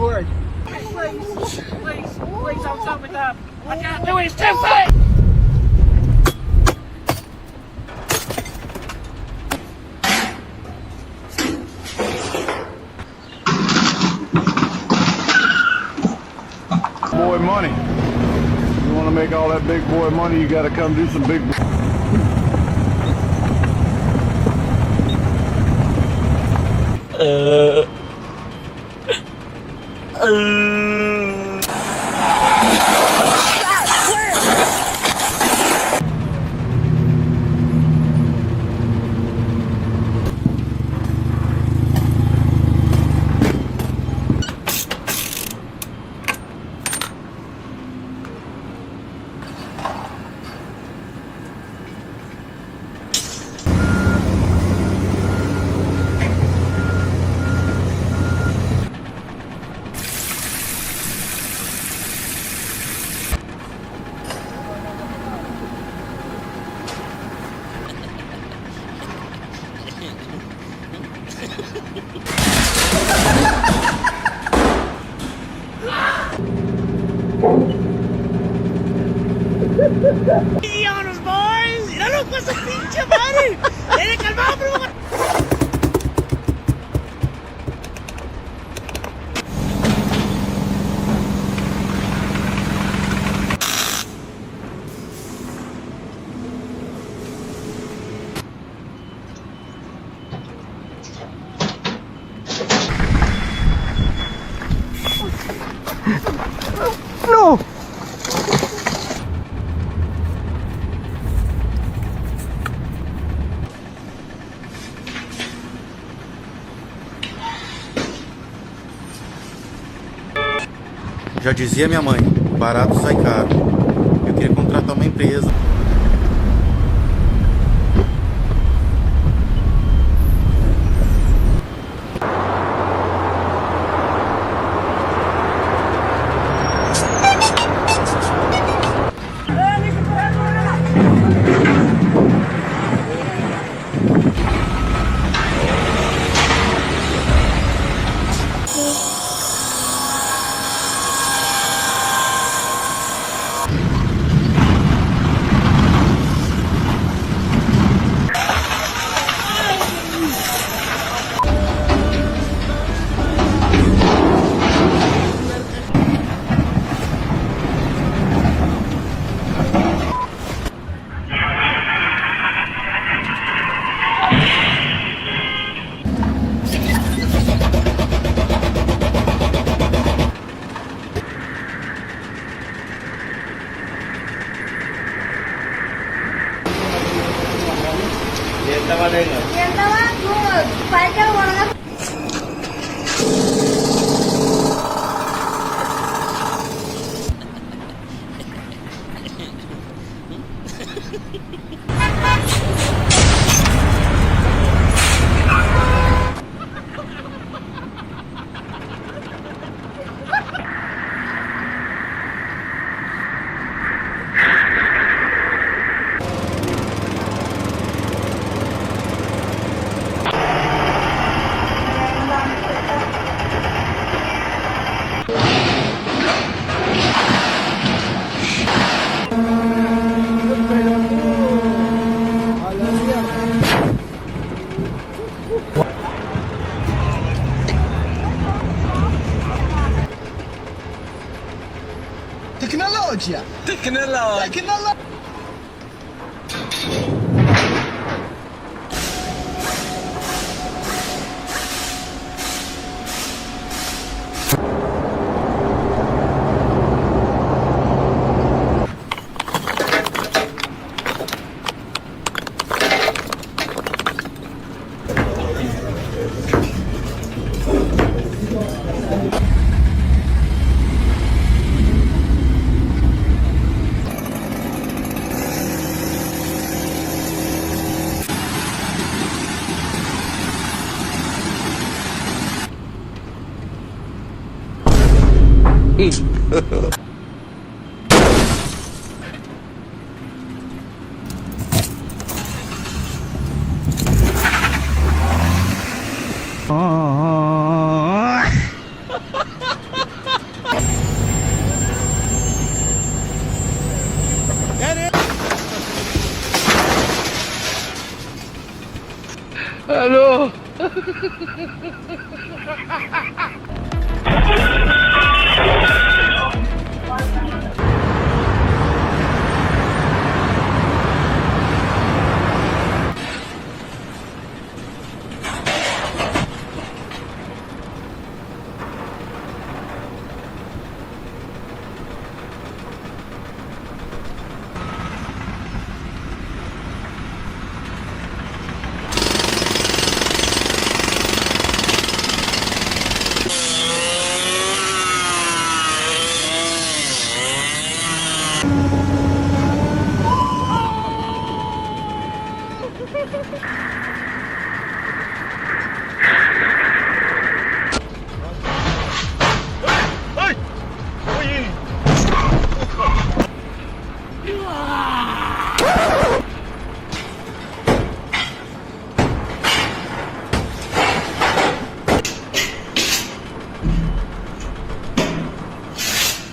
Word. Please don't tell me that. I can't do it. It's too fast. Boy money. You want to make all that big boy money, you got to come do some big. Easy on us, boys. Dalo pa sa pinche, pare. Dale, calmado, bro. No. Já dizia minha mãe, barato sai caro. Eu queria contratar uma empresa. ఎంత వరకు పైకి వనగా Tecnologia. Tecnologia. Hello.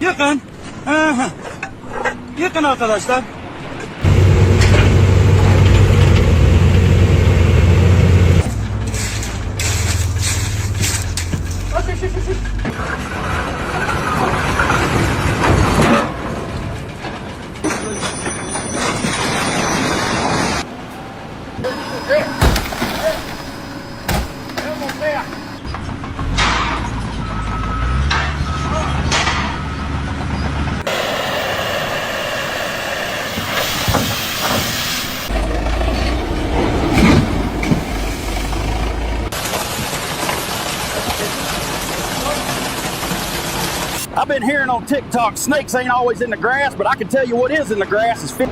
Yakın. Aha. Yakın arkadaşlar. I've been hearing on TikTok snakes ain't always in the grass, but I can tell you what is in the grass is fit.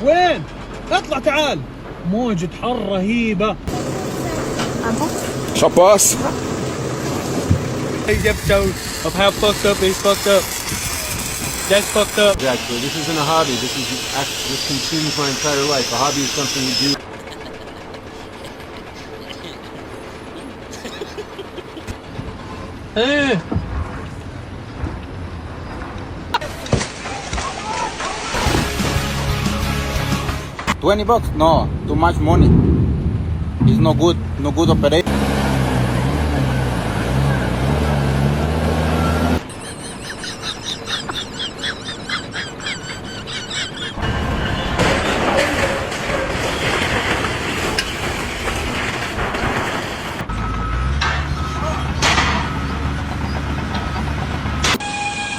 وين؟ اطلع تعال. موجة حر رهيبة. Chapas. Today's episode of how fucked up is fucked up. That's fucked up. Exactly. This isn't a hobby. This consumes my entire life. A hobby is something you do. ايه 20 bucks? No, too much money. It's no good operation.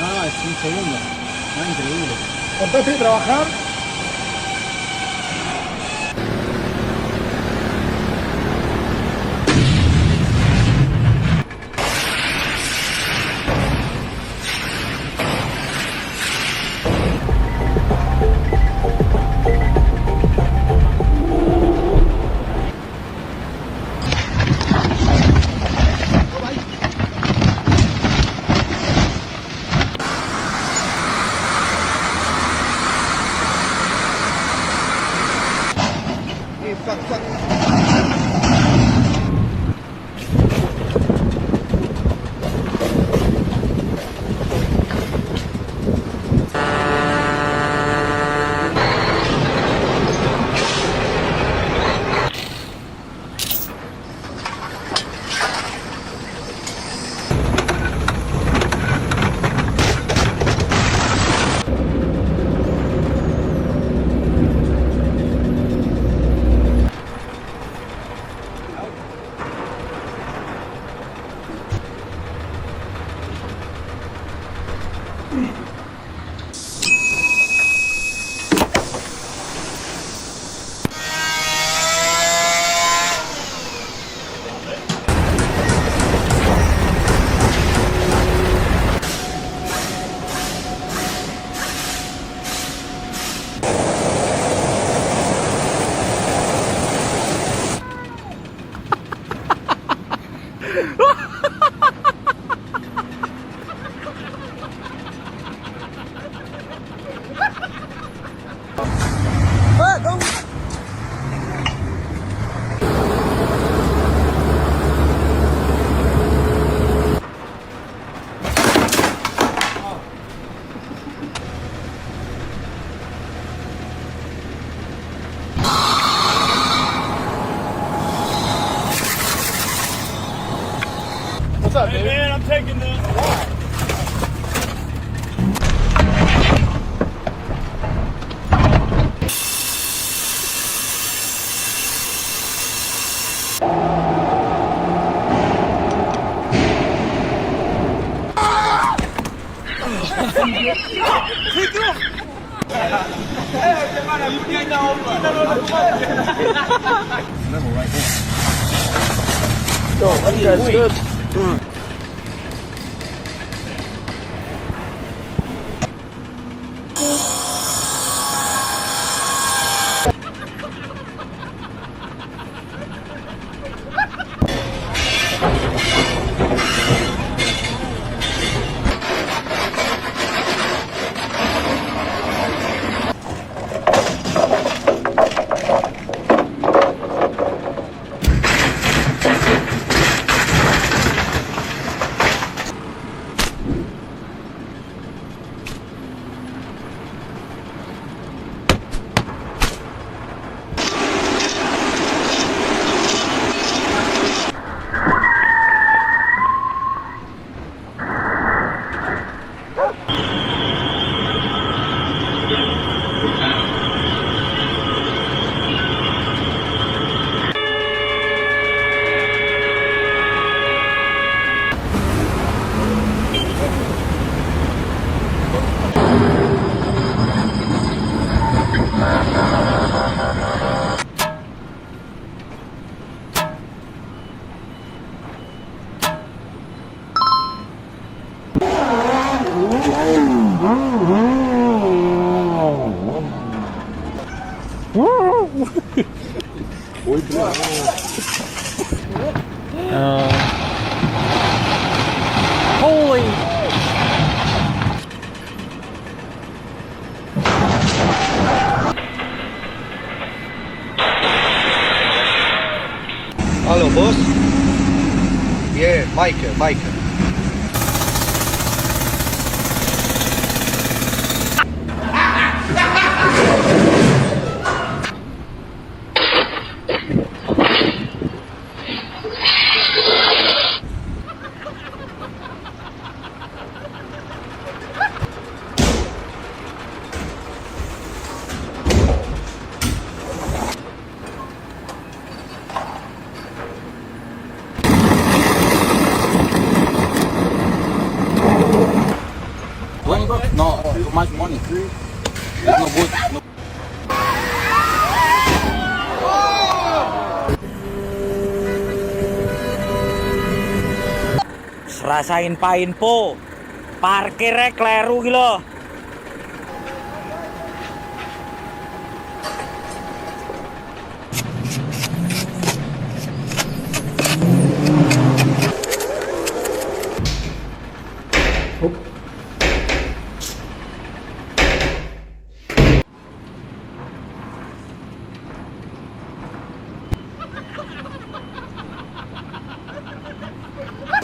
Ah, es un segundo. Ah, increíble. ¿Por qué trabajar? I'm taking this. Why? Holy. Halo bos. Yeah, Mike. When, bro? No, too much money. It's no good. No. Rasain pain po. Parkirnya kleru gitu loh.